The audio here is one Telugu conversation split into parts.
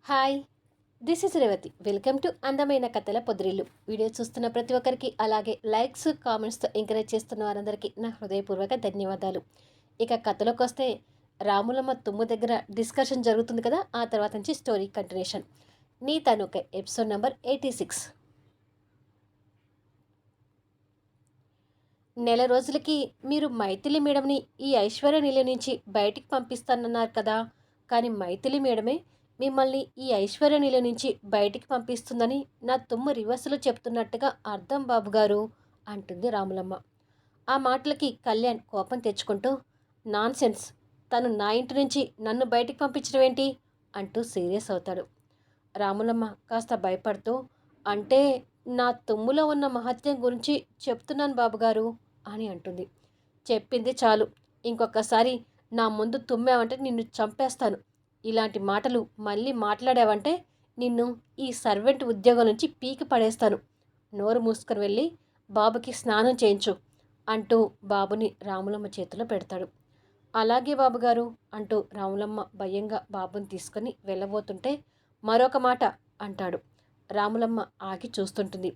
Hi, this is Revathi. Welcome to అందమైన కథల పొదిరిల్లు. వీడియో చూస్తున్న ప్రతి ఒక్కరికి, అలాగే లైక్స్ కామెంట్స్తో ఎంకరేజ్ చేస్తున్న వారందరికీ నా హృదయపూర్వక ధన్యవాదాలు. ఇక కథలోకి వస్తే, రాములమ్మ తుమ్ము దగ్గర డిస్కషన్ జరుగుతుంది కదా, ఆ తర్వాత నుంచి స్టోరీ కంటిన్యూషన్. నీ తనుకే ఎపిసోడ్ నెంబర్ 86. నెల రోజులకి మీరు మైథిలి మేడంని ఈ ఐశ్వర్య నిలయం నుంచి బయటికి పంపిస్తానన్నారు కదా, కానీ మైథిలి మేడమే మిమ్మల్ని ఈ ఐశ్వర్య నిలయం నుంచి బయటికి పంపిస్తుందని నా తుమ్ము రివర్సులో చెప్తున్నట్టుగా అర్థం బాబుగారు, అంటుంది రాములమ్మ. ఆ మాటలకి కళ్యాణ్ కోపం తెచ్చుకుంటూ, నాన్సెన్స్, తను నా ఇంటి నుంచి నన్ను బయటికి పంపించడం ఏంటి అంటూ సీరియస్ అవుతాడు. రాములమ్మ కాస్త భయపడుతూ, అంటే నా తుమ్ములో ఉన్న మహత్యం గురించి చెప్తున్నాను బాబుగారు అని అంటుంది. చెప్పింది చాలు, ఇంకొకసారి నా ముందు తుమ్మావంటే నిన్ను చంపేస్తాను. ఇలాంటి మాటలు మళ్ళీ మాట్లాడావంటే నిన్ను ఈ సర్వెంట్ ఉద్యోగం నుంచి పీకి పడేస్తాను. నోరు మూసుకొని వెళ్ళి బాబుకి స్నానం చేయించు అంటూ బాబుని రాములమ్మ చేతిలో పెడతాడు. అలాగే బాబుగారు అంటూ రాములమ్మ భయంగా బాబుని తీసుకొని వెళ్ళబోతుంటే, మరొక మాట అంటాడు. రాములమ్మ ఆగి చూస్తుంటుంది.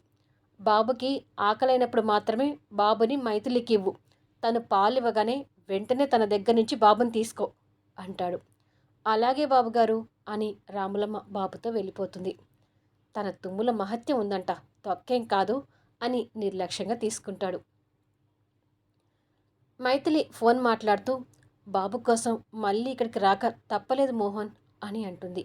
బాబుకి ఆకలైనప్పుడు మాత్రమే బాబుని మైథిలికి ఇవ్వు. తను పాలివ్వగానే వెంటనే తన దగ్గర నుంచి బాబుని తీసుకో అంటాడు. అలాగే బాబుగారు అని రాములమ్మ బాబుతో వెళ్ళిపోతుంది. తన తుమ్ముల మహత్యం ఉందంట, తొక్కేం కాదు అని నిర్లక్ష్యంగా తీసుకుంటాడు. మైథిలి ఫోన్ మాట్లాడుతూ, బాబు కోసం మళ్ళీ ఇక్కడికి రాక తప్పలేదు మోహన్ అని అంటుంది.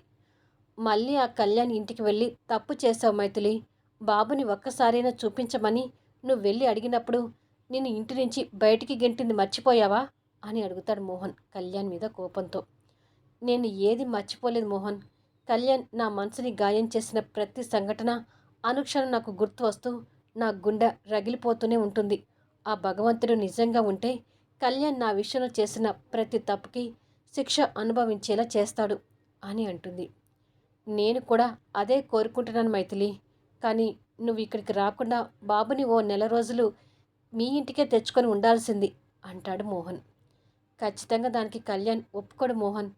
మళ్ళీ ఆ కళ్యాణ్ ఇంటికి వెళ్ళి తప్పు చేసావు మైథిలి. బాబుని ఒక్కసారైనా చూపించమని నువ్వు వెళ్ళి అడిగినప్పుడు నిన్ను ఇంటి నుంచి బయటికి గెంటింది మర్చిపోయావా అని అడుగుతాడు మోహన్ కళ్యాణ్ మీద కోపంతో. నేను ఏది మర్చిపోలేదు మోహన్. కళ్యాణ్ నా మనసుని గాయం చేసిన ప్రతి సంఘటన అనుక్షణం నాకు గుర్తు వస్తూ నా గుండె రగిలిపోతూనే ఉంటుంది. ఆ భగవంతుడు నిజంగా ఉంటే కళ్యాణ్ నా విషయంలో చేసిన ప్రతి తప్పుకి శిక్ష అనుభవించేలా చేస్తాడు అని అంటుంది. నేను కూడా అదే కోరుకుంటున్నాను మైథిలి. కానీ నువ్వు ఇక్కడికి రాకుండా బాబుని ఓ నెల రోజులు మీ ఇంటికే తెచ్చుకొని ఉండాల్సింది అంటాడు మోహన్. ఖచ్చితంగా దానికి కళ్యాణ్ ఒప్పుకోడు మోహన్.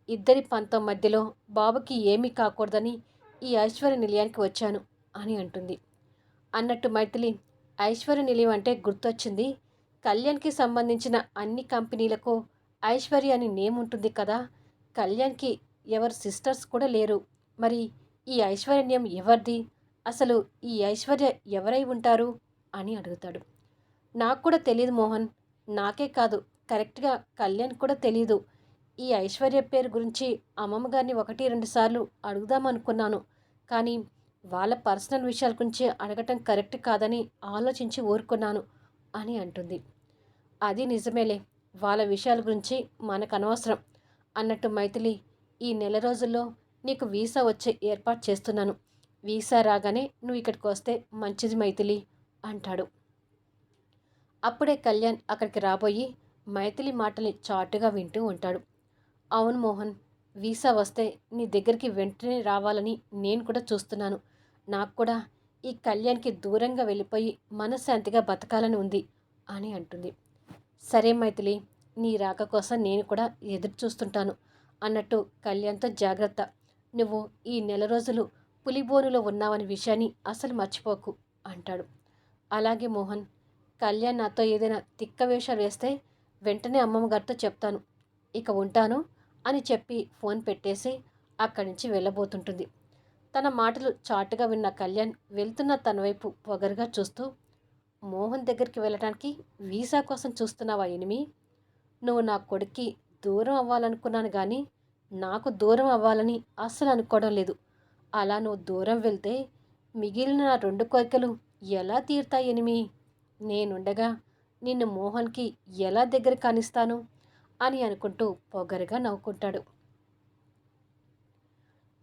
ఇద్దరి పంతం మధ్యలో బాబుకి ఏమీ కాకూడదని ఈ ఐశ్వర్య నిలయానికి వచ్చాను అని అంటుంది. అన్నట్టు మైథిలి, ఐశ్వర్య నిలయం అంటే గుర్తొచ్చింది. కళ్యాణ్కి సంబంధించిన అన్ని కంపెనీలకు ఐశ్వర్య అని నేమ్ ఉంటుంది కదా. కళ్యాణ్కి ఎవరు సిస్టర్స్ కూడా లేరు. మరి ఈ ఐశ్వర్యం ఎవరిది? అసలు ఈ ఐశ్వర్య ఎవరై ఉంటారు అని అడుగుతాడు. నాకు కూడా తెలియదు మోహన్. నాకే కాదు, కరెక్ట్గా కళ్యాణ్ కూడా తెలీదు. ఈ ఐశ్వర్య పేరు గురించి అమ్మమ్మ గారిని 1-2 సార్లు అడుగుదామనుకున్నాను. కానీ వాళ్ళ పర్సనల్ విషయాల గురించి అడగటం కరెక్ట్ కాదని ఆలోచించి ఊరుకున్నాను అని అంటుంది. అది నిజమేలే, వాళ్ళ విషయాల గురించి మనకు అనవసరం. అన్నట్టు మైథిలి, ఈ నెల రోజుల్లో నీకు వీసా వచ్చే ఏర్పాటు చేస్తున్నాను. వీసా రాగానే నువ్వు ఇక్కడికి వస్తే మంచిది మైథిలి అంటాడు. అప్పుడే కళ్యాణ్ అక్కడికి రాబోయి మైథిలి మాటల్ని చాటుగా వింటూ ఉంటాడు. అవును మోహన్, వీసా వస్తే నీ దగ్గరికి వెంటనే రావాలని నేను కూడా చూస్తున్నాను. నాకు కూడా ఈ కళ్యాణ్కి దూరంగా వెళ్ళిపోయి మనశ్శాంతిగా బతకాలని ఉంది అని అంటుంది. సరే మైథిలి, నీ రాక కోసం నేను కూడా ఎదురు చూస్తుంటాను అన్నట్టు కళ్యాణ్తో జాగ్రత్త. నువ్వు ఈ నెల రోజులు పులిబోనులో ఉన్నావనే విషయాన్ని అసలు మర్చిపోకు అంటాడు. అలాగే మోహన్, కళ్యాణ్ నాతో ఏదైనా తిక్క వేషాలు వేస్తే వెంటనే అమ్మమ్మ గారితో చెప్తాను. ఇక ఉంటాను అని చెప్పి ఫోన్ పెట్టేసి అక్కడి నుంచి వెళ్ళబోతుంటుంది. తన మాటలు చాటుగా విన్న కళ్యాణ్ వెళ్తున్న తన వైపు పొగరుగా చూస్తూ, మోహన్ దగ్గరికి వెళ్ళడానికి వీసా కోసం చూస్తున్నావా ఎనిమి? నువ్వు నా కొడుక్కి దూరం అవ్వాలనుకున్నాను కానీ నాకు దూరం అవ్వాలని అస్సలు అనుకోవడం లేదు. అలా నువ్వు దూరం వెళ్తే మిగిలిన నా 2 కోరికలు ఎలా తీరుతాయి ఎనిమి? నేనుండగా నిన్ను మోహన్కి ఎలా దగ్గర కానిస్తాను అని అనుకుంటూ పొగరుగా నవ్వుకుంటాడు.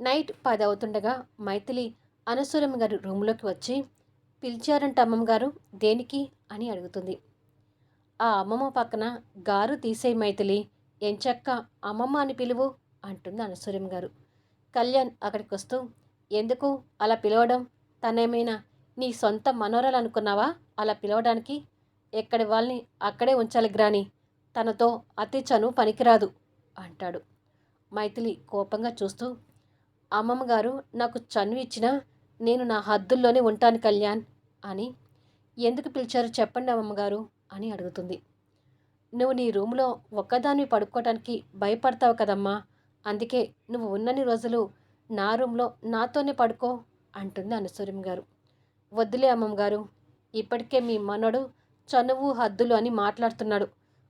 నైట్ 10 అవుతుండగా మైథిలి అనసూరమ్మ గారు రూమ్లోకి వచ్చి, పిలిచారంట అమ్మమ్మగారు, దేనికి అని అడుగుతుంది. ఆ అమ్మమ్మ పక్కన గారు తీసేయి మైథిలి, ఎంచక్క అమ్మమ్మ అని పిలువు అంటుంది అనసూరమ్మ గారు. కళ్యాణ్ అక్కడికి వస్తూ, ఎందుకు అలా పిలవడం? తనేమైనా నీ సొంత మనోరాలు అనుకున్నావా అలా పిలవడానికి? ఎక్కడి వాళ్ళని అక్కడే ఉంచాలి గ్రాని, తనతో అతి చనువు పనికిరాదు అంటాడు. మైథిలి కోపంగా చూస్తూ, అమ్మమ్మ గారు నాకు చనువు ఇచ్చినా నేను నా హద్దుల్లోనే ఉంటాను కళ్యాణ్ అని. ఎందుకు పిలిచారు చెప్పండి అమ్మమ్మగారు అని అడుగుతుంది. నువ్వు నీ రూమ్లో ఒక్కదాన్ని పడుకోవటానికి భయపడతావు కదమ్మా, అందుకే నువ్వు ఉన్నన్ని రోజులు నా రూమ్లో నాతోనే పడుకో అంటుంది అనసూయం గారు. వద్దులే అమ్మమ్మగారు, ఇప్పటికే మీ మనడు చనువు హద్దులు అని మాట్లాడుతున్నాడు.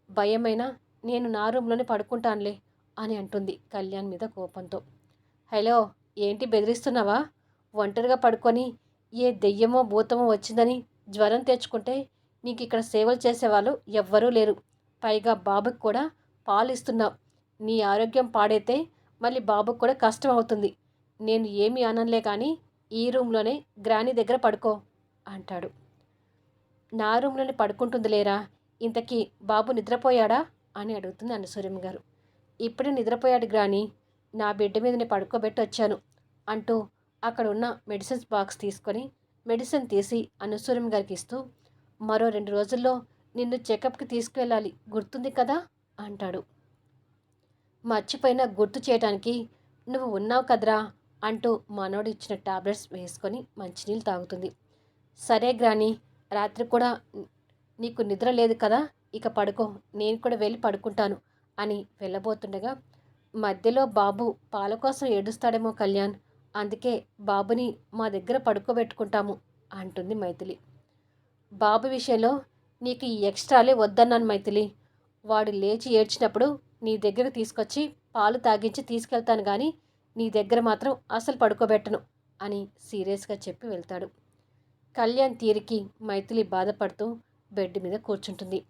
భయమైనా నేను నా రూమ్లోనే పడుకుంటానులే అని అంటుంది కళ్యాణ్ మీద కోపంతో. హలో, ఏంటి బెదిరిస్తున్నావా? ఒంటరిగా పడుకొని ఏ దెయ్యమో భూతమో వచ్చిందని జ్వరం తెచ్చుకుంటే నీకు ఇక్కడ సేవలు చేసేవాళ్ళు ఎవ్వరూ లేరు. పైగా బాబుకి కూడా పాలు ఇస్తున్నావు. నీ ఆరోగ్యం పాడైతే మళ్ళీ బాబుకి కూడా కష్టం అవుతుంది. నేను ఏమీ అనలే కానీ ఈ రూమ్లోనే గ్రాని దగ్గర పడుకో అంటాడు. నా రూమ్లోనే పడుకుంటుంది లేరా, ఇంతకీ బాబు నిద్రపోయాడా అని అడుగుతుంది అనసూయం గారు. ఇప్పుడే నిద్రపోయాడు గ్రాని, నా బిడ్డ మీదనే పడుకోబెట్టి వచ్చాను అంటూ అక్కడ ఉన్న మెడిసిన్స్ బాక్స్ తీసుకొని మెడిసిన్ తీసి అనసూయం గారికి ఇస్తూ, మరో 2 రోజుల్లో నిన్ను చెకప్కి తీసుకువెళ్ళాలి గుర్తుంది కదా అంటాడు. మర్చిపోయినా గుర్తు చేయడానికి నువ్వు ఉన్నావు కదరా అంటూ మనోడు ఇచ్చిన టాబ్లెట్స్ వేసుకొని మంచినీళ్ళు తాగుతుంది. సరే గ్రాని, రాత్రి కూడా నీకు నిద్ర లేదు కదా, ఇక పడుకో, నేను కూడా వెళ్ళి పడుకుంటాను అని వెళ్ళబోతుండగా మధ్యలో బాబు పాల కోసం ఏడుస్తాడేమో కళ్యాణ్, అందుకే బాబుని మా దగ్గర పడుకోబెట్టుకుంటాము అంటుంది మైథిలి. బాబు విషయంలో నీకు ఈ ఎక్స్ట్రాలే వద్దన్నాను మైథిలి. వాడు లేచి ఏడ్చినప్పుడు నీ దగ్గరకు తీసుకొచ్చి పాలు తాగించి తీసుకెళ్తాను కానీ నీ దగ్గర మాత్రం అసలు పడుకోబెట్టను అని సీరియస్గా చెప్పి వెళ్తాడు. కళ్యాణ్ తీరికి మైథిలి బాధపడుతూ బెడ్ మీద కూర్చుంటుంది.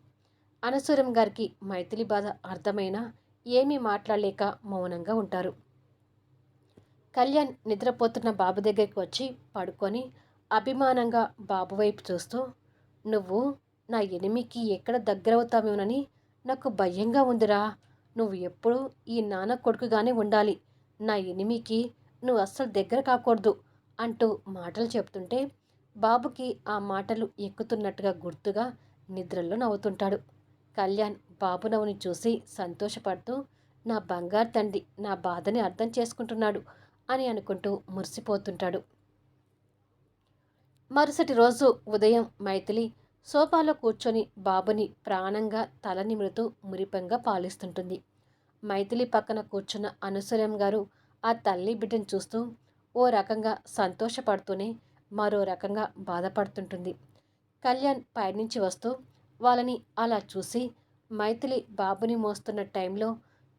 అనసూయం గారికి మైథిలి బాధ అర్థమైనా ఏమీ మాట్లాడలేక మౌనంగా ఉంటారు. కళ్యాణ్ నిద్రపోతున్న బాబు దగ్గరికి వచ్చి పడుకొని అభిమానంగా బాబు వైపు చూస్తూ, నువ్వు నా ఎనిమికి ఎక్కడ దగ్గరవుతామేమోనని నాకు భయంగా ఉందిరా. నువ్వు ఎప్పుడూ ఈ నాన్న కొడుకుగానే ఉండాలి. నా ఎనిమికి నువ్వు అస్సలు దగ్గర కాకూడదు అంటూ మాటలు చెప్తుంటే బాబుకి ఆ మాటలు ఎక్కుతున్నట్టుగా గుర్తుగా నిద్రల్లో నవ్వుతుంటాడు. కళ్యాణ్ బాబు నవ్వుని చూసి సంతోషపడుతూ, నా బంగారు తండ్రి నా బాధని అర్థం చేసుకుంటున్నాడు అని అనుకుంటూ మురిసిపోతుంటాడు. మరుసటి రోజు ఉదయం మైథిలి సోఫాలో కూర్చొని బాబుని ప్రాణంగా తల నిమురుతూ మురిపంగా పాలిస్తుంటుంది. మైథిలి పక్కన కూర్చున్న అనసూయం గారు ఆ తల్లి బిడ్డను చూస్తూ ఓ రకంగా సంతోషపడుతూనే మరో రకంగా బాధపడుతుంటుంది. కళ్యాణ్ పైనుంచి వస్తూ వాళ్ళని అలా చూసి, మైథిలి బాబుని మోస్తున్న టైంలో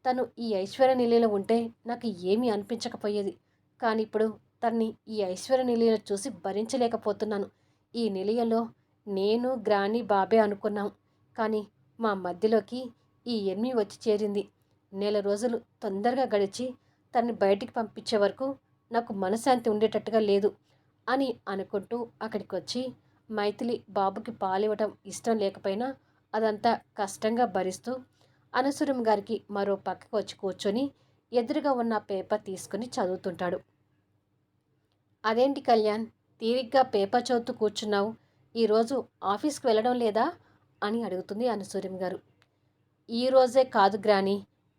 తను ఈ ఐశ్వర్య నిలయంలో ఉంటే నాకు ఏమీ అనిపించకపోయేది, కానీ ఇప్పుడు తన్ని ఈ ఐశ్వర్య నిలయంలో చూసి భరించలేకపోతున్నాను. ఈ నిలయంలో నేను గ్రాని బాబే అనుకున్నాం, కానీ మా మధ్యలోకి ఈ ఎమ్మి వచ్చి చేరింది. 1 రోజులు తొందరగా గడిచి తన్ని బయటికి పంపించే వరకు నాకు మనశ్శాంతి ఉండేటట్టుగా లేదు అని అనుకుంటూ అక్కడికి వచ్చి మైథిలి బాబుకి పాలివ్వటం ఇష్టం లేకపోయినా అదంతా కష్టంగా భరిస్తూ అనసూయం గారికి మరో పక్కకు వచ్చి కూర్చొని ఎదురుగా ఉన్న పేపర్ తీసుకుని చదువుతుంటాడు. అదేంటి కళ్యాణ్, తీరిగ్గా పేపర్ చదువుతూ కూర్చున్నావు, ఈరోజు ఆఫీస్కి వెళ్ళడం లేదా అని అడుగుతుంది అనసూయం గారు. ఈరోజే కాదు గ్రాని,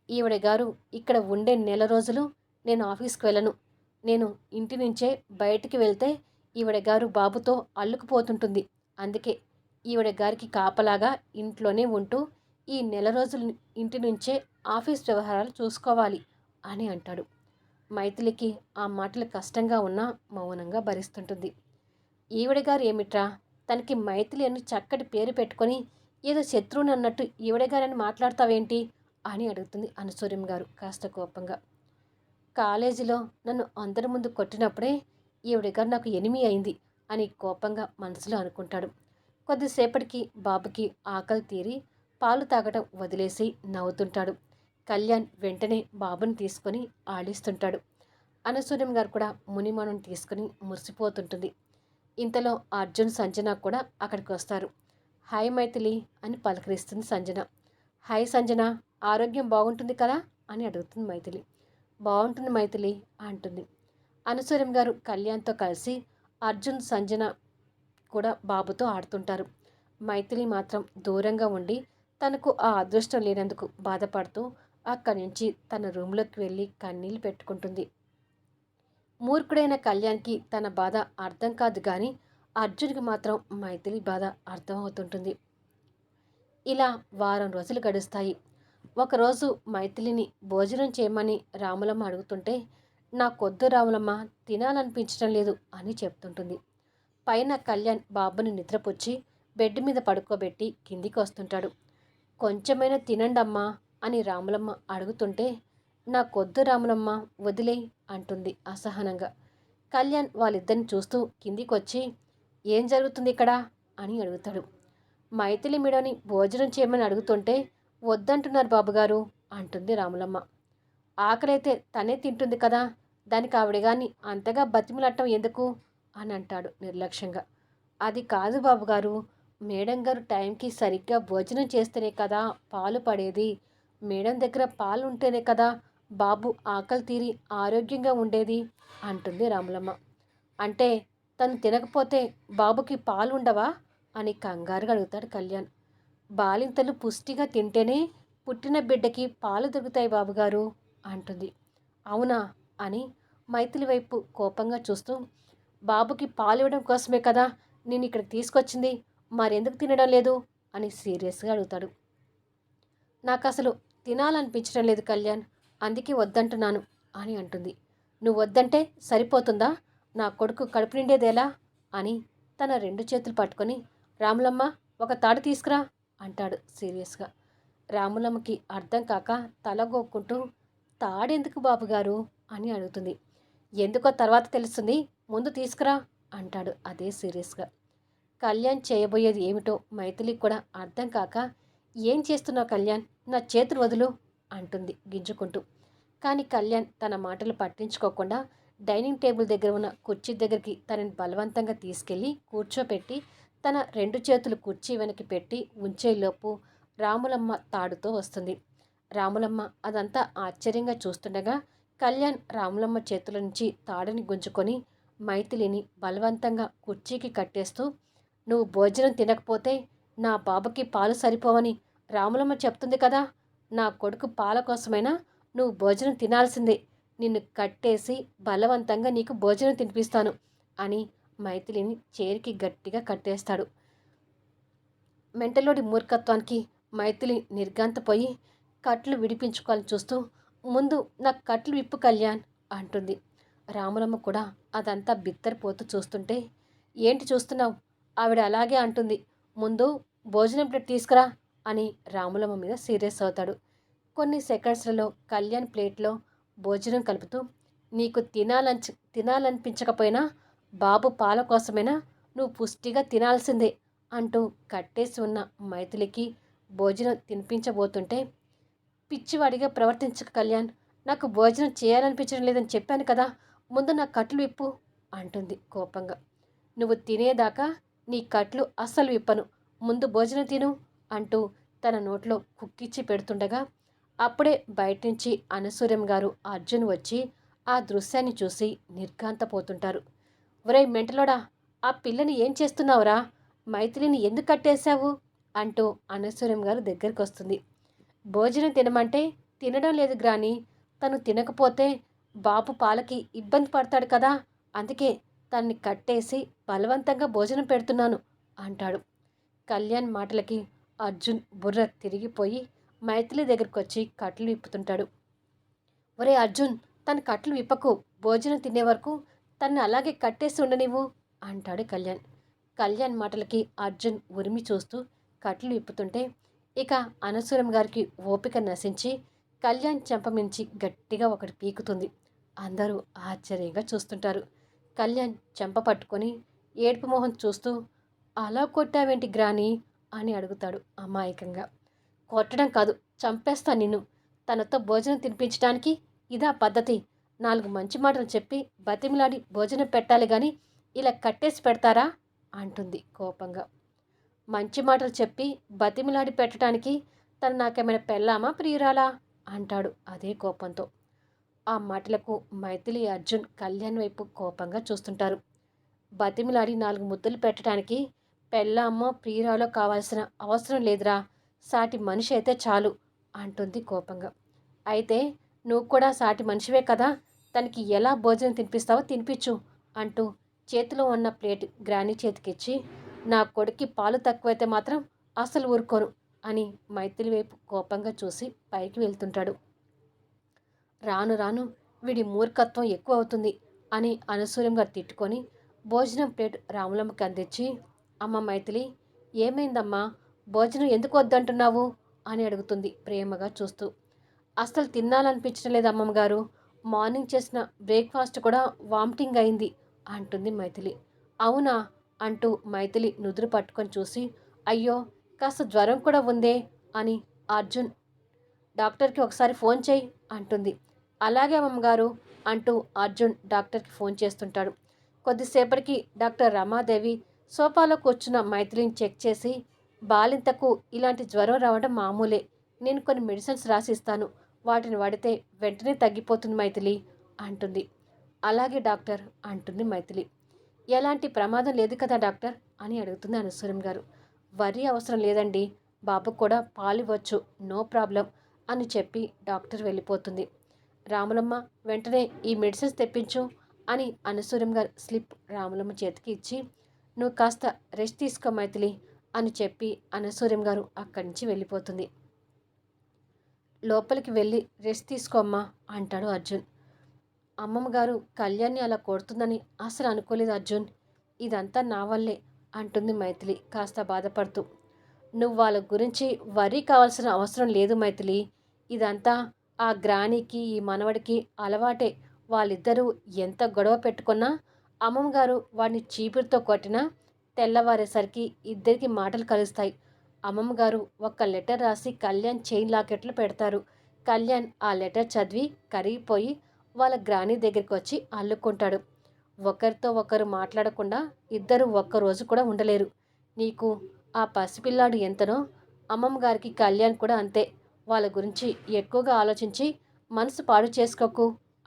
ఈవిడ గారు ఇక్కడ ఉండే 1 రోజులు నేను ఆఫీస్కి వెళ్ళను. నేను ఇంటి నుంచే బయటికి వెళ్తే ఈవిడ గారు బాబుతో అల్లుకుపోతుంటుంది. అందుకే ఈవిడ గారికి కాపలాగా ఇంట్లోనే ఉంటూ ఈ 1 రోజులు ఇంటి నుంచే ఆఫీస్ వ్యవహారాలు చూసుకోవాలి అని అంటాడు. మైథిలికి ఆ మాటలు కష్టంగా ఉన్నా మౌనంగా భరిస్తుంటుంది. ఈవిడ గారు ఏమిట్రా, తనకి మైథిలి అని చక్కటి పేరు పెట్టుకొని ఏదో శత్రువుని అన్నట్టు ఈవిడ గారని మాట్లాడతావేంటి అని అడుగుతుంది అనసూయం గారు కాస్త కోపంగా. కాలేజీలో నన్ను అందరి ముందు కొట్టినప్పుడే ఈవిడ గారు నాకు ఎనిమి అయింది అని కోపంగా మనసులో అనుకుంటాడు. కొద్దిసేపటికి బాబుకి ఆకలి తీరి పాలు తాగటం వదిలేసి నవ్వుతుంటాడు. కళ్యాణ్ వెంటనే బాబుని తీసుకొని ఆడిస్తుంటాడు. అనసూయం గారు కూడా మునిమనం తీసుకుని మురిసిపోతుంటుంది. ఇంతలో అర్జున్, సంజన కూడా అక్కడికి వస్తారు. హాయ్ మైథిలి అని పలకరిస్తుంది సంజన. హాయ్ సంజన, ఆరోగ్యం బాగుంటుంది కదా అని అడుగుతుంది మైథిలి. బాగుంటుంది మైథిలి అంటుంది. అనసూయం గారు కళ్యాణ్తో కలిసి అర్జున్, సంజన కూడా బాబుతో ఆడుతుంటారు. మైథిలి మాత్రం దూరంగా ఉండి తనకు ఆ అదృష్టం లేనందుకు బాధపడుతూ అక్కడి నుంచి తన రూమ్లోకి వెళ్ళి కన్నీళ్ళు పెట్టుకుంటుంది. మూర్ఖుడైన కళ్యాణ్కి తన బాధ అర్థం కాదు కానీ అర్జున్కి మాత్రం మైథిలి బాధ అర్థమవుతుంటుంది. ఇలా వారం రోజులు గడుస్తాయి. ఒకరోజు మైథిలిని భోజనం చేయమని రాములమ్మ అడుగుతుంటే, నాకొద్దు రాములమ్మ, తినాలనిపించడం లేదు అని చెప్తుంటుంది. పైన కళ్యాణ్ బాబుని నిద్రపుచ్చి బెడ్ మీద పడుకోబెట్టి కిందికి వస్తుంటాడు. కొంచెమైనా తినండమ్మా అని రాములమ్మ అడుగుతుంటే, నాకొద్దు రాములమ్మ, వదిలేయ్ అంటుంది అసహనంగా. కళ్యాణ్ వాళ్ళిద్దరిని చూస్తూ కిందికొచ్చి, ఏం జరుగుతుంది ఇక్కడ అని అడుగుతాడు. మైథిలి మీడని భోజనం చేయమని అడుగుతుంటే వద్దంటున్నారు బాబుగారు అంటుంది రాములమ్మ. ఆకలైతే తనే తింటుంది కదా, దానికి ఆవిడ గాని అంతగా బతిమలాడటం ఎందుకు అని అంటాడు నిర్లక్ష్యంగా. అది కాదు బాబుగారు, మేడం గారు టైంకి సరిగ్గా భోజనం చేస్తేనే కదా పాలు పడేది. మేడం దగ్గర పాలు ఉంటేనే కదా బాబు ఆకలి తీరి ఆరోగ్యంగా ఉండేది అంటుంది రాములమ్మ. అంటే తను తినకపోతే బాబుకి పాలు ఉండవా అని కంగారుగా అడుగుతాడు కళ్యాణ్. బాలింతలు పుష్టిగా తింటేనే పుట్టిన బిడ్డకి పాలు దొరుకుతాయి బాబుగారు అంటుంది. అవునా అని మైథిలి వైపు కోపంగా చూస్తూ, బాబుకి పాలు ఇవ్వడం కోసమే కదా నేను ఇక్కడ తీసుకొచ్చింది, మరెందుకు తినడం లేదు అని సీరియస్గా అడుగుతాడు. నాకు అసలు తినాలనిపించడం లేదు కళ్యాణ్, అందుకే వద్దంటున్నాను అని అంటుంది. నువ్వు వద్దంటే సరిపోతుందా, నా కొడుకు కడుపు నిండేదేలా అని తన రెండు చేతులు పట్టుకొని, రాములమ్మ ఒక తాడు తీసుకురా అంటాడు సీరియస్గా. రాములమ్మకి అర్థం కాక తలగొక్కుంటూ, తాడెందుకు బాబుగారు అని అడుగుతుంది. ఎందుకో తర్వాత తెలుస్తుంది, ముందు తీసుకురా అంటాడు అదే సీరియస్గా. కళ్యాణ్ చేయబోయేది ఏమిటో మైథిలికి కూడా అర్థం కాక, ఏం చేస్తున్నావు కళ్యాణ్, నా చేతులు వదులు అంటుంది గింజుకుంటూ. కానీ కళ్యాణ్ తన మాటలు పట్టించుకోకుండా డైనింగ్ టేబుల్ దగ్గర ఉన్న కుర్చీ దగ్గరికి తనని బలవంతంగా తీసుకెళ్ళి కూర్చోపెట్టి తన రెండు చేతులు కుర్చీ వెనక్కి పెట్టి ఉంచేలోపు రాములమ్మ తాడుతో వస్తుంది. రాములమ్మ అదంతా ఆశ్చర్యంగా చూస్తుండగా కళ్యాణ్ రాములమ్మ చేతుల నుంచి తాడుని గుంజుకొని మైథిలిని బలవంతంగా కుర్చీకి కట్టేస్తూ, నువ్వు భోజనం తినకపోతే నా బాబుకి పాలు సరిపోవని రాములమ్మ చెప్తుంది కదా, నా కొడుకు పాల కోసమైనా నువ్వు భోజనం తినాల్సిందే, నిన్ను కట్టేసి బలవంతంగా నీకు భోజనం తినిపిస్తాను అని మైథిలిని చేరికి గట్టిగా కట్టేస్తాడు. మెంటలోడి మూర్ఖత్వానికి మైథిలి నిర్ఘాంతపోయి కట్లు విడిపించుకోవాలని చూస్తూ, ముందు నా కట్లు విప్పు కళ్యాణ్ అంటుంది. రాములమ్మ కూడా అదంతా బిత్తరపోతూ చూస్తుంటే, ఏంటి చూస్తున్నావు, ఆవిడ అలాగే అంటుంది, ముందు భోజనం ప్లేట్ తీసుకురా అని రాములమ్మ మీద సీరియస్ అవుతాడు. కొన్ని సెకండ్స్లలో కళ్యాణ్ ప్లేట్లో భోజనం కలుపుతూ, నీకు తినాలనిపించకపోయినా బాబు పాల కోసమైనా నువ్వు పుష్టిగా తినాల్సిందే అంటూ కట్టేసి ఉన్న మైథిలికి భోజనం తినిపించబోతుంటే, పిచ్చివాడిగా ప్రవర్తించక కళ్యాణ్, నాకు భోజనం చేయాలనిపించడం లేదని చెప్పాను కదా, ముందు నా కట్లు విప్పు అంటుంది కోపంగా. నువ్వు తినేదాకా నీ కట్లు అస్సలు విప్పను, ముందు భోజనం తిను అంటూ తన నోట్లో కుక్కిచ్చి పెడుతుండగా అప్పుడే బయట నుంచి అనసూయం గారు అర్జున్ వచ్చి ఆ దృశ్యాన్ని చూసి నిర్ఘాంతపోతుంటారు. ఒరేయ్ మెంటలోడా, ఆ పిల్లని ఏం చేస్తున్నావురా, మైథిలిని ఎందుకు కట్టేశావు అంటూ అనసూయం గారు దగ్గరికి వస్తుంది. భోజనం తినమంటే తినడం లేదు గ్రాని, తను తినకపోతే బాబు పాలకి ఇబ్బంది పడతాడు కదా, అందుకే తన్ని కట్టేసి బలవంతంగా భోజనం పెడుతున్నాను అంటాడు. కళ్యాణ్ మాటలకి అర్జున్ బుర్ర తిరిగిపోయి మైథిలి దగ్గరికి వచ్చి కట్లు విప్పుతుంటాడు. ఒరే అర్జున్, తన కట్లు విప్పకు, భోజనం తినే వరకు తన్ని అలాగే కట్టేసి ఉండనివ్వు అంటాడు కళ్యాణ్. కళ్యాణ్ మాటలకి అర్జున్ ఉరిమి చూస్తూ కట్లు విప్పుతుంటే ఇక అనసూరం గారికి ఓపిక నశించి కళ్యాణ్ చెంపమించి గట్టిగా ఒకటి పీకుతుంది. అందరూ ఆశ్చర్యంగా చూస్తుంటారు. కళ్యాణ్ చెంప పట్టుకొని ఏడుపు మొహం చూస్తూ, అలా కొట్టావేంటి గ్రాని అని అడుగుతాడు అమాయకంగా. కొట్టడం కాదు, చంపేస్తా నిన్ను, తనతో భోజనం తినిపించడానికి ఇదా పద్ధతి, 4 మంచి మాటలు చెప్పి బతిమిలాడి భోజనం పెట్టాలి కానీ ఇలా కట్టేసి పెడతారా అంటుంది కోపంగా. మంచి మాటలు చెప్పి బతిమిలాడి పెట్టడానికి తను నాకేమైనా పెళ్ళామా ప్రియురాలా అంటాడు అదే కోపంతో. ఆ మాటలకు మైథిలి అర్జున్ కళ్యాణ్ వైపు కోపంగా చూస్తుంటారు. బతిమిలాడి 4 ముద్దులు పెట్టడానికి పెళ్ళామో ప్రియురాలో కావాల్సిన అవసరం లేదురా, సాటి మనిషి అయితే చాలు అంటుంది కోపంగా. అయితే నువ్వు కూడా సాటి మనిషివే కదా, తనకి ఎలా భోజనం తినిపిస్తావో తినిపించు అంటూ చేతిలో ఉన్న ప్లేట్ గ్రానీ చేతికిచ్చి, నా కొడుక్కి పాలు తక్కువైతే మాత్రం అస్సలు ఊరుకోను అని మైథిలి వైపు కోపంగా చూసి పైకి వెళ్తుంటాడు. రాను రాను వీడి మూర్ఖత్వం ఎక్కువ అవుతుంది అని అనసూయంగా తిట్టుకొని భోజనం ప్లేట్ రాములమ్మకి అందించి, అమ్మ మైథిలి, ఏమైందమ్మా, భోజనం ఎందుకు వద్దంటున్నావు అని అడుగుతుంది ప్రేమగా చూస్తూ. అస్సలు తినాలనిపించడం లేదు అమ్మమ్మగారు, మార్నింగ్ చేసిన బ్రేక్ఫాస్ట్ కూడా వామిటింగ్ అయింది అంటుంది మైథిలి. అవునా అంటూ మైథిలి నుదురు పట్టుకొని చూసి, అయ్యో కాస్త జ్వరం కూడా ఉందే అని అర్జున్, డాక్టర్కి ఒకసారి ఫోన్ చేయి అంటుంది. అలాగే అమ్మగారు అంటూ అర్జున్ డాక్టర్కి ఫోన్ చేస్తుంటాడు. కొద్దిసేపటికి డాక్టర్ రమాదేవి సోఫాలో కూర్చున్న మైథిలిని చెక్ చేసి, బాలింతకు ఇలాంటి జ్వరం రావడం మామూలే, నేను కొన్ని మెడిసిన్స్ రాసిస్తాను, వాటిని వాడితే వెంటనే తగ్గిపోతుంది మైథిలి అంటుంది. అలాగే డాక్టర్ అంటుంది మైథిలి. ఎలాంటి ప్రమాదం లేదు కదా డాక్టర్ అని అడుగుతుంది అనసూయం గారు. వరి అవసరం లేదండి, బాబు కూడా పాలివ్వచ్చు, నో ప్రాబ్లం అని చెప్పి డాక్టర్ వెళ్ళిపోతుంది. రాములమ్మ, వెంటనే ఈ మెడిసిన్స్ తెప్పించు అని అనసూయం గారు స్లిప్ రాములమ్మ చేతికి ఇచ్చి, నువ్వు కాస్త రెస్ట్ తీసుకో మైథిలి అని చెప్పి అనసూయం గారు అక్కడి నుంచి వెళ్ళిపోతుంది. లోపలికి వెళ్ళి రెస్ట్ తీసుకోమ్మా అంటాడు అర్జున్. అమ్మమ్మ గారు కళ్యాణ్ని అలా కొడుతుందని అసలు అనుకోలేదు అర్జున్, ఇదంతా నా వల్లే అంటుంది మైథిలి కాస్త బాధపడుతూ. నువ్వు వాళ్ళ గురించి వరీ కావాల్సిన అవసరం లేదు మైథిలి, ఇదంతా ఆ గ్రానీకి ఈ మనవడికి అలవాటే, వాళ్ళిద్దరూ ఎంత గొడవ పెట్టుకున్నా అమ్మమ్మ గారు వాడిని చీపురుతో కొట్టినా తెల్లవారేసరికి ఇద్దరికి మాటలు కలుస్తాయి. అమ్మమ్మ గారు ఒక లెటర్ రాసి కళ్యాణ్ చైన్ లాకెట్లో పెడతారు. కళ్యాణ్ ఆ లెటర్ చదివి కరిగిపోయి వాళ్ళ గ్రానీ దగ్గరికి వచ్చి అల్లుకుంటాడు. ఒకరితో ఒకరు మాట్లాడకుండా ఇద్దరు ఒక్కరోజు కూడా ఉండలేరు. నీకు ఆ పసిపిల్లాడు ఎంతనో అమ్మమ్మ గారికి కళ్యాణ్ కూడా అంతే, వాళ్ళ గురించి ఎక్కువగా ఆలోచించి మనసు పాడు చేసుకోకు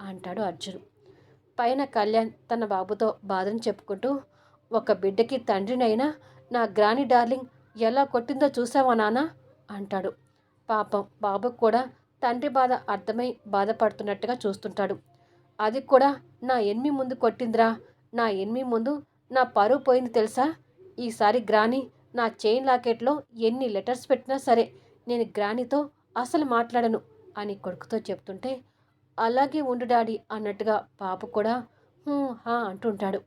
అంటాడు అర్జున్. పైన కళ్యాణ్ తన బాబుతో బాధను చెప్పుకుంటూ, ఒక బిడ్డకి తండ్రినైనా నా గ్రాని డార్లింగ్ ఎలా కొట్టిందో చూసావా నాన్న అంటాడు. పాపం బాబుకు కూడా తండ్రి బాధ అర్థమై బాధపడుతున్నట్టుగా చూస్తుంటాడు. అది కూడా నా ఎనిమి ముందు కొట్టిందిరా, నా ఎనిమి ముందు నా పరువు పోయింది తెలుసా, ఈసారి గ్రాని నా చైన్ లాకెట్లో ఎన్ని లెటర్స్ పెట్టినా సరే నేను గ్రానీతో అసలు మాట్లాడను అని కొడుకుతో చెప్తుంటే, అలాగే ఉండు డాడీ అన్నట్టుగా పాప కూడా హా అంటుంటాడు.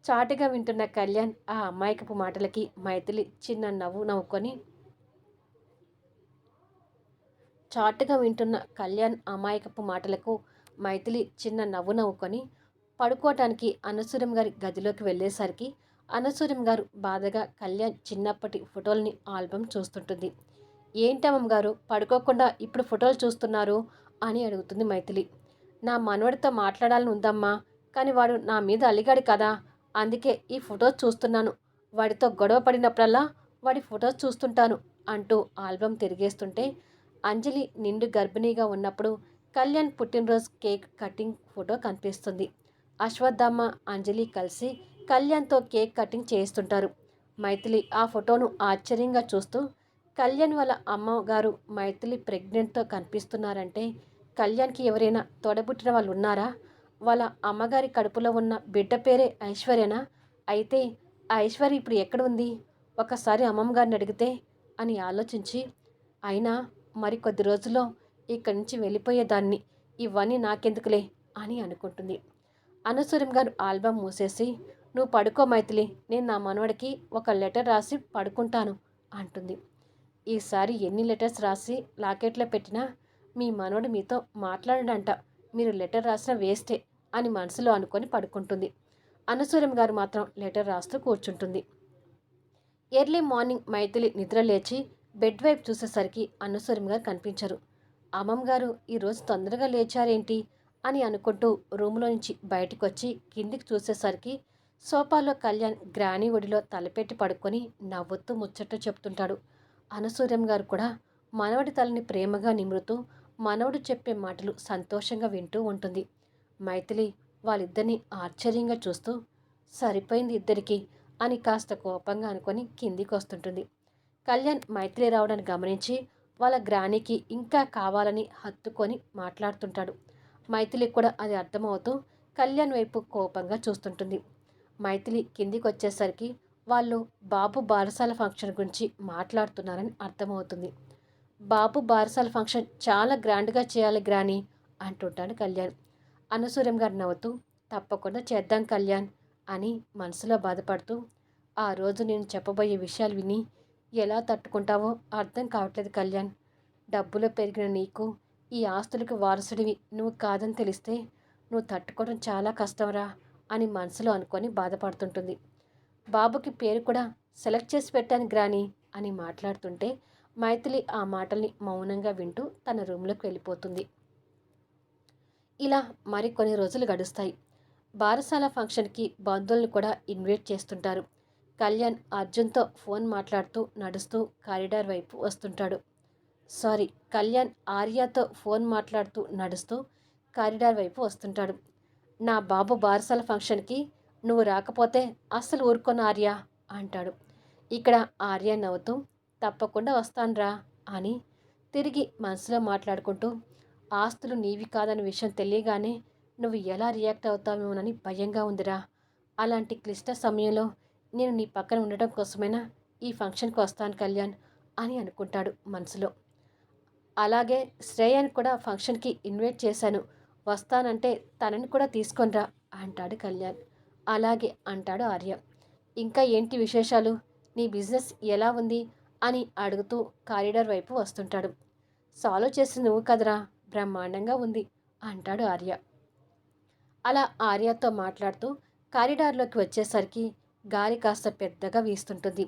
చాటుగా వింటున్న కళ్యాణ్ ఆ అమాయకపు మాటలకి మైథిలి చిన్న నవ్వు నవ్వుకొని చాటుగా వింటున్న కళ్యాణ్ అమాయకపు మాటలకు మైథిలి చిన్న నవ్వు నవ్వుకొని పడుకోవటానికి అనసూయం గారి గదిలోకి వెళ్ళేసరికి అనసూయం గారు బాధగా కళ్యాణ్ చిన్నప్పటి ఫోటోల్ని ఆల్బమ్ చూస్తుంటుంది. ఏంటమ్మమ్మ గారు పడుకోకుండా ఇప్పుడు ఫోటోలు చూస్తున్నారు అని అడుగుతుంది మైథిలి. నా మనవడితో మాట్లాడాలని ఉందమ్మా, కానీ వాడు నా మీద అలిగాడు కదా, అందుకే ఈ ఫొటోస్ చూస్తున్నాను, వాడితో గొడవ పడినప్పుడల్లా వాడి ఫొటోస్ చూస్తుంటాను అంటూ ఆల్బమ్ తిరిగేస్తుంటే, అంజలి నిండు గర్భిణీగా ఉన్నప్పుడు కళ్యాణ్ పుట్టినరోజు కేక్ కటింగ్ ఫోటో కనిపిస్తుంది. అశ్వత్థామ అంజలి కలిసి కళ్యాణ్తో కేక్ కటింగ్ చేస్తుంటారు. మైథిలి ఆ ఫోటోను ఆశ్చర్యంగా చూస్తూ, కళ్యాణ్ వాళ్ళ అమ్మగారు మైథిలి ప్రెగ్నెంట్తో కనిపిస్తున్నారంటే కళ్యాణ్కి ఎవరైనా తోడబుట్టిన వాళ్ళు ఉన్నారా, వాళ్ళ అమ్మగారి కడుపులో ఉన్న బిడ్డ పేరే ఐశ్వర్యనా, అయితే ఆ ఐశ్వర్య ఇప్పుడు ఎక్కడ ఉంది, ఒకసారి అమ్మమ్మ గారిని అడిగితే అని ఆలోచించి, అయినా మరికొద్ది రోజుల్లో ఇక్కడి నుంచి వెళ్ళిపోయేదాన్ని, ఇవన్నీ నాకెందుకులే అని అనుకుంటుంది. అనసూయం గారు ఆల్బమ్ మూసేసి, నువ్వు పడుకో మైథిలి, నేను నా మనవడికి ఒక లెటర్ రాసి పడుకుంటాను అంటుంది. ఈసారి ఎన్ని లెటర్స్ రాసి లాకెట్లో పెట్టినా మీ మనవడు మీతో మాట్లాడడంట, మీరు లెటర్ రాసిన వేస్టే అని మనసులో అనుకొని పడుకుంటుంది. అనసూయం గారు మాత్రం లెటర్ రాస్తూ కూర్చుంటుంది. ఎర్లీ మార్నింగ్ మైథిలి నిద్ర లేచి బెడ్ వైపు చూసేసరికి అనసూయం గారు కనిపించరు. అమ్మమ్మ గారు ఈరోజు తొందరగా లేచారేంటి అని అనుకుంటూ రూమ్లో నుంచి బయటకు వచ్చి కిందికి చూసేసరికి సోఫాలో కళ్యాణ్ గ్రానీ ఒడిలో తలపెట్టి పడుకొని నవ్వుతూ ముచ్చట్లు చెప్తుంటాడు. అనసూయం గారు కూడా మనవడి తలని ప్రేమగా నిమురుతూ మనవడు చెప్పే మాటలు సంతోషంగా వింటూ ఉంటుంది. మైథిలి వాళ్ళిద్దరిని ఆశ్చర్యంగా చూస్తూ, సరిపోయింది ఇద్దరికి అని కాస్త కోపంగా అనుకొని కిందికి వస్తుంటుంది. కళ్యాణ్ మైథిలి రావడాన్ని గమనించి వాళ్ళ గ్రానీకి ఇంకా కావాలని హత్తుకొని మాట్లాడుతుంటాడు. మైథిలికి కూడా అది అర్థమవుతూ కళ్యాణ్ వైపు కోపంగా చూస్తుంటుంది. మైథిలి కిందికి వచ్చేసరికి వాళ్ళు బాబు బారసాల ఫంక్షన్ గురించి మాట్లాడుతున్నారని అర్థమవుతుంది. బాబు బారసాల ఫంక్షన్ చాలా గ్రాండ్గా చేయాలి గ్రాని అంటుంటాడు కళ్యాణ్. అనసూయం గారు నవ్వుతూ తప్పకుండా చేద్దాం కళ్యాణ్ అని మనసులో బాధపడుతూ, ఆ రోజు నేను చెప్పబోయే విషయాలు విని ఎలా తట్టుకుంటావో అర్థం కావట్లేదు కళ్యాణ్. డబ్బులో పెరిగిన నీకు ఈ ఆస్తులకు వారసుడివి నువ్వు కాదని తెలిస్తే నువ్వు తట్టుకోవడం చాలా కష్టంరా అని మనసులో అనుకొని బాధపడుతుంటుంది. బాబుకి పేరు కూడా సెలెక్ట్ చేసి పెట్టాను గ్రాని అని మాట్లాడుతుంటే మైథిలి ఆ మాటల్ని మౌనంగా వింటూ తన రూమ్లోకి వెళ్ళిపోతుంది. ఇలా మరికొన్ని రోజులు గడుస్తాయి. బారసాల ఫంక్షన్కి బంధువులను కూడా ఇన్వైట్ చేస్తుంటారు. కళ్యాణ్ అర్జున్తో ఫోన్ మాట్లాడుతూ నడుస్తూ కారిడార్ వైపు వస్తుంటాడు. కళ్యాణ్ ఆర్యతో ఫోన్ మాట్లాడుతూ నడుస్తూ కారిడార్ వైపు వస్తుంటాడు. నా బాబు బారసాల ఫంక్షన్కి నువ్వు రాకపోతే అస్సలు ఊరుకోను ఆర్య అంటాడు. ఇక్కడ ఆర్య నవ్వుతూ తప్పకుండా వస్తానురా అని తిరిగి మనసులో మాట్లాడుకుంటూ, ఆస్తులు నీవి కాదన్న విషయం తెలియగానే నువ్వు ఎలా రియాక్ట్ అవుతావేమోనని భయంగా ఉందిరా. అలాంటి క్లిష్ట సమయంలో నేను నీ పక్కన ఉండటం కోసమైనా ఈ ఫంక్షన్కి వస్తాను కళ్యాణ్ అని అనుకుంటాడు మనసులో. అలాగే శ్రేయాని కూడా ఫంక్షన్కి ఇన్వైట్ చేశాను, వస్తానంటే తనని కూడా తీసుకొనిరా అంటాడు కళ్యాణ్. అలాగే అంటాడు ఆర్య. ఇంకా ఏంటి విశేషాలు, నీ బిజినెస్ ఎలా ఉంది అని అడుగుతూ కారిడార్ వైపు వస్తుంటాడు. సాల్వ్ చేసి నువ్వు కదరా, బ్రహ్మాండంగా ఉంది అంటాడు ఆర్య. అలా ఆర్యతో మాట్లాడుతూ కారిడార్లోకి వచ్చేసరికి గాలి కాస్త పెద్దగా వీస్తుంటుంది.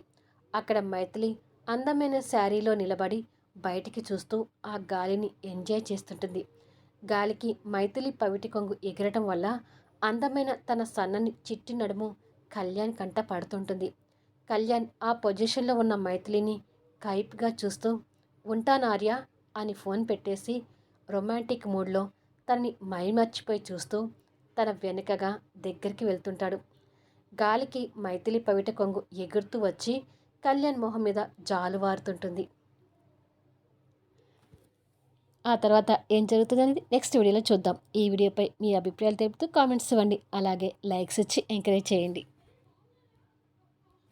అక్కడ మైథిలి అందమైన శారీలో నిలబడి బయటికి చూస్తూ ఆ గాలిని ఎంజాయ్ చేస్తుంటుంది. గాలికి మైథిలి పవిటి కొంగు ఎగరటం వల్ల అందమైన తన సన్నని చిట్టి నడుము కళ్యాణ్ కంట పడుతుంటుంది. కళ్యాణ్ ఆ పొజిషన్లో ఉన్న మైథిలిని కైప్గా చూస్తూ ఉంటాను ఆర్య అని ఫోన్ పెట్టేసి రొమాంటిక్ మూడ్లో తనని మైమర్చిపోయి చూస్తూ తన వెనుకగా దగ్గరికి వెళ్తుంటాడు. గాలికి మైథిలి పవిట కొంగు ఎగురుతూ వచ్చి కళ్యాణ్ మొహం మీద జాలువారుతుంటుంది. ఆ తర్వాత ఏం జరుగుతుందనేది నెక్స్ట్ వీడియోలో చూద్దాం. ఈ వీడియోపై మీ అభిప్రాయాలు తెలుపుతూ కామెంట్స్ ఇవ్వండి. అలాగే లైక్స్ ఇచ్చి ఎంకరేజ్ చేయండి.